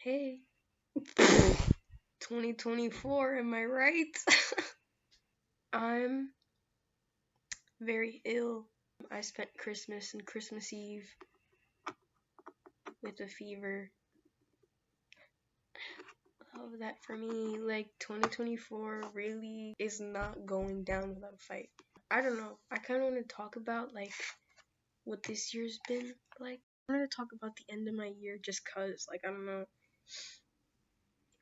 Hey, 2024, am I right? I'm very ill. I spent Christmas and Christmas Eve with a fever. Oh, that for me, like 2024 really is not going down without a fight. I don't know. I kind of want to talk about like what this year's been like. I wanted to talk about the end of my year just cause, like, I don't know,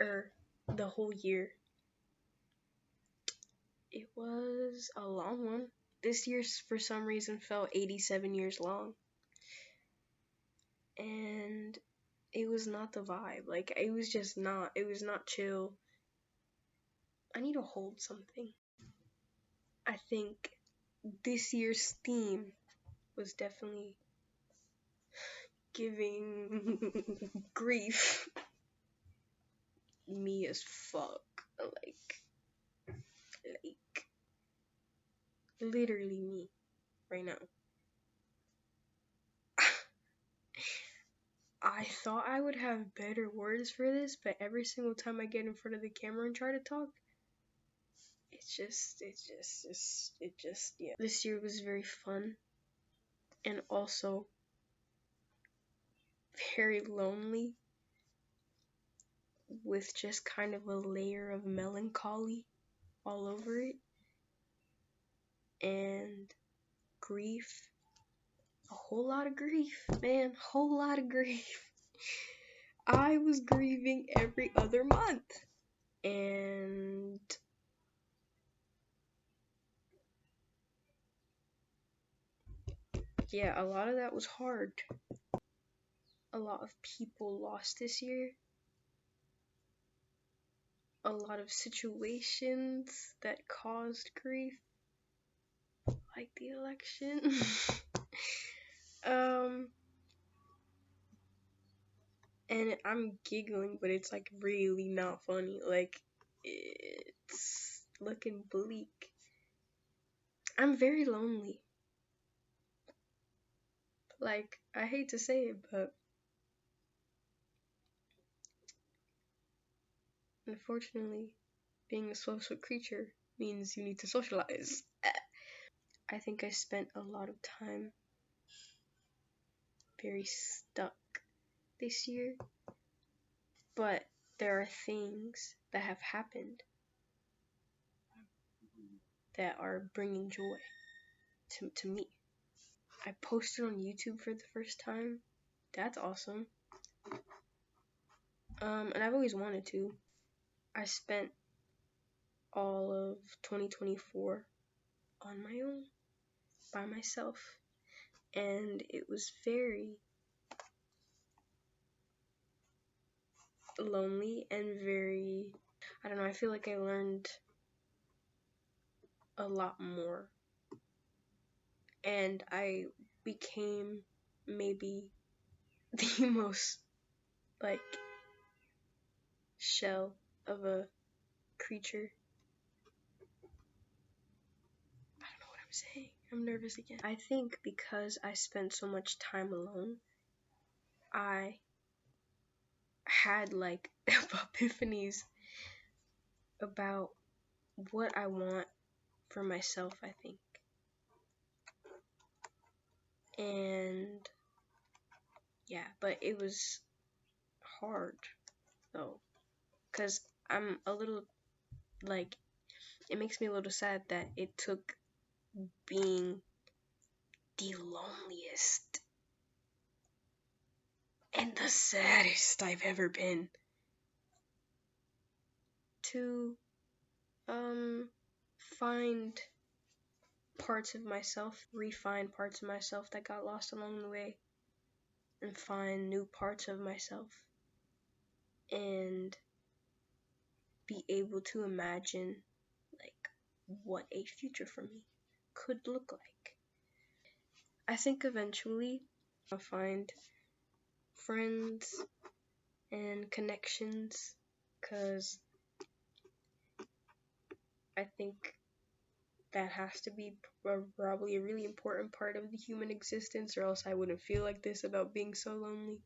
or the whole year. It was a long one. This year, for some reason, felt 87 years long. And it was not the vibe. Like, it was just not, it was not chill. I need to hold something. I think this year's theme was definitely giving grief me as fuck. Like, literally me right now. I thought I would have better words for this, but every single time I get in front of the camera and try to talk, yeah. This year was very fun and also very lonely with just kind of a layer of melancholy all over it and grief. A whole lot of grief, man, whole lot of grief. I was grieving every other month. And yeah, a lot of that was hard. A lot of people lost this year. A lot of situations that caused grief, like the election. And I'm giggling, but it's like really not funny. Like, it's looking bleak. I'm very lonely. Like, I hate to say it, but unfortunately, being a social creature means you need to socialize. I think I spent a lot of time very stuck this year, but there are things that have happened that are bringing joy to me. I posted on YouTube for the first time. That's awesome. And I've always wanted to. I spent all of 2024 on my own, by myself, and it was very lonely and very, I don't know, I feel like I learned a lot more, and I became maybe the most, like, shell of a creature. I don't know what I'm saying. I'm nervous again. I think because I spent so much time alone, I had like epiphanies about what I want for myself, I think. And yeah, but it was hard though, because I'm a little, like, it makes me a little sad that it took being the loneliest and the saddest I've ever been to find parts of myself, refine parts of myself that got lost along the way, and find new parts of myself, and be able to imagine, like, what a future for me could look like. I think eventually I'll find friends and connections, because I think that has to be probably a really important part of the human existence, or else I wouldn't feel like this about being so lonely.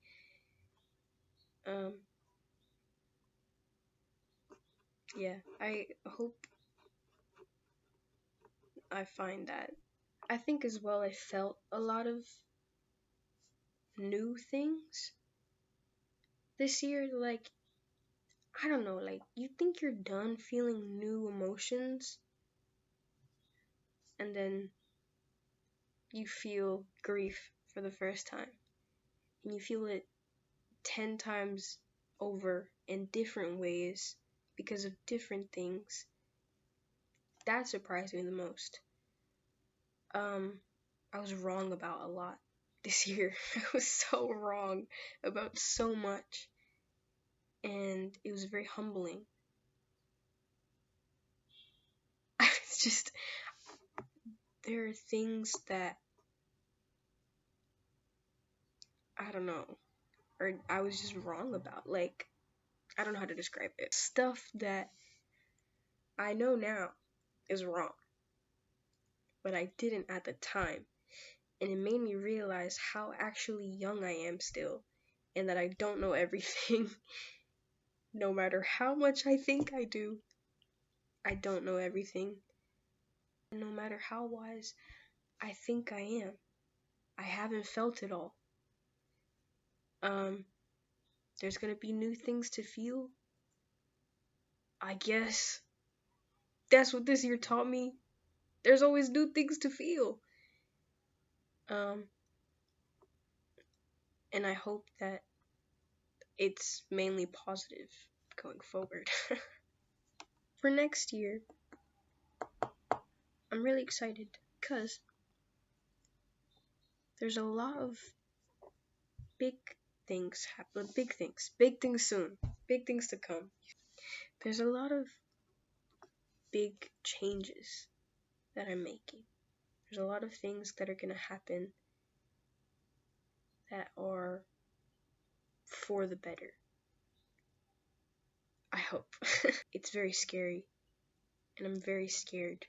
yeah, I hope I find that. I think as well I felt a lot of new things this year. Like, I don't know, like, you think you're done feeling new emotions, and then you feel grief for the first time. And you feel it 10 times over in different ways because of different things. That surprised me the most. I was wrong about a lot this year. I was so wrong about so much. And it was very humbling. It's just, there are things that, I don't know, or I was just wrong about. Like, I don't know how to describe it. Stuff that I know now is wrong, but I didn't at the time. And it made me realize how actually young I am still, and that I don't know everything. No matter how much I think I do, I don't know everything. And no matter how wise I think I am, I haven't felt it all. Um, there's gonna be new things to feel. I guess that's what this year taught me. There's always new things to feel. Um, and I hope that it's mainly positive going forward. For next year, I'm really excited because there's a lot of big things happen. Big things soon, big things to come. There's a lot of big changes that I'm making. There's a lot of things that are gonna happen that are for the better. I hope. It's very scary, and I'm very scared.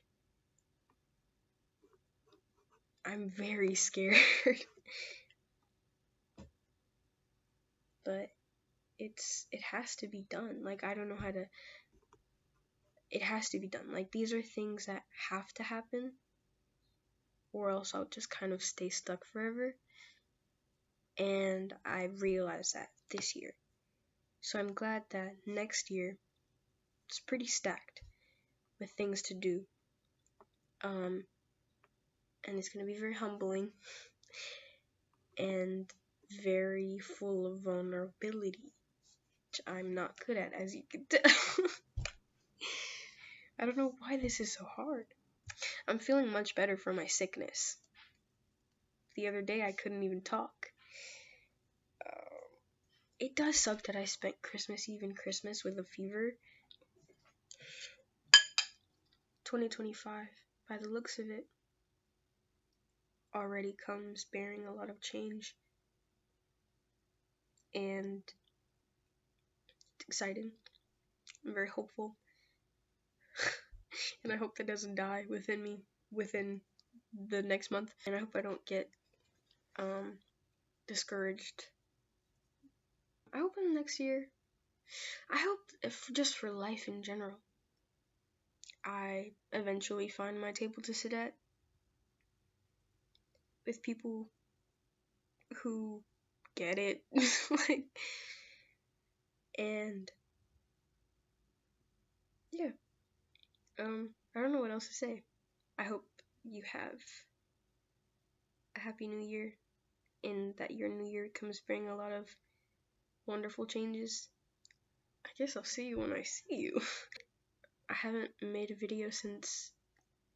I'm very scared. But it has to be done. Like, I don't know how to, it has to be done. Like, these are things that have to happen, or else I'll just kind of stay stuck forever. And I realized that this year. So I'm glad that next year it's pretty stacked with things to do. And it's gonna be very humbling and very full of vulnerability, which I'm not good at, as you can tell. I don't know why this is so hard. I'm feeling much better for my sickness. The other day I couldn't even talk. It does suck that I spent Christmas Eve and Christmas with a fever. 2025, by the looks of it, already comes bearing a lot of change. And it's exciting. I'm very hopeful. And I hope that doesn't die within me within the next month. And I hope I don't get discouraged. I hope in the next year, I hope if just for life in general, I eventually find my table to sit at with people who get it. Like, and yeah, I don't know what else to say. I hope you have a happy new year, and that your new year comes bring a lot of wonderful changes. I guess I'll see you when I see you. I haven't made a video since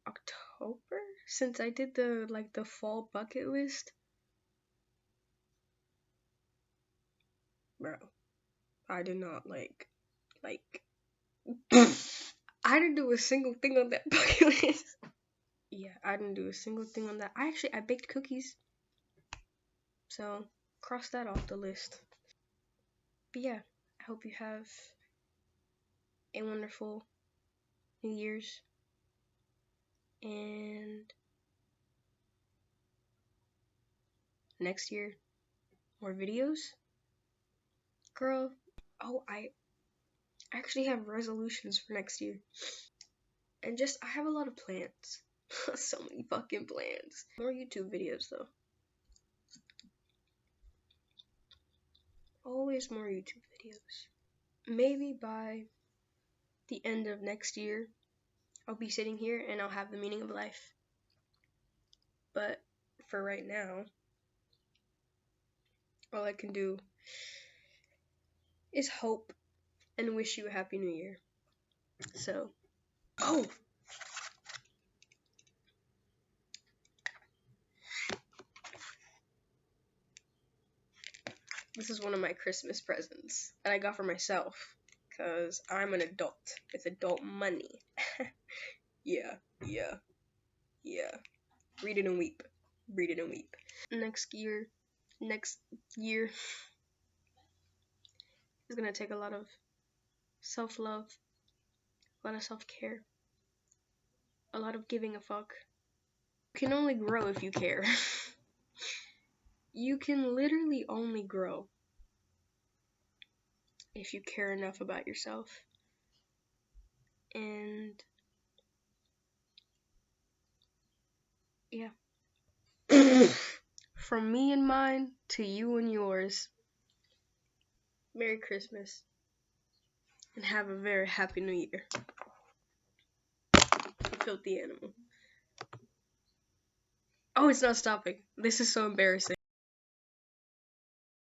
October, since I did the fall bucket list. Bro, I did not like I didn't do a single thing on that bucket list. Yeah, I didn't do a single thing on that. I baked cookies. So, cross that off the list. But yeah, I hope you have a wonderful New Year's. And next year, more videos. Girl, oh, I actually have resolutions for next year. And just, I have a lot of plans. So many fucking plans. More YouTube videos, though. Always more YouTube videos. Maybe by the end of next year, I'll be sitting here and I'll have the meaning of life. But for right now, all I can do is hope and wish you a happy new year. So, oh! This is one of my Christmas presents that I got for myself, because I'm an adult with adult money. Yeah. Read it and weep. Read it and weep. Next year is gonna take a lot of self-love, a lot of self-care, a lot of giving a fuck. You can only grow if you care. You can literally only grow if you care enough about yourself. And yeah. From me and mine to you and yours, Merry Christmas and have a very happy new year. You filthy animal. Oh, it's not stopping. This is so embarrassing.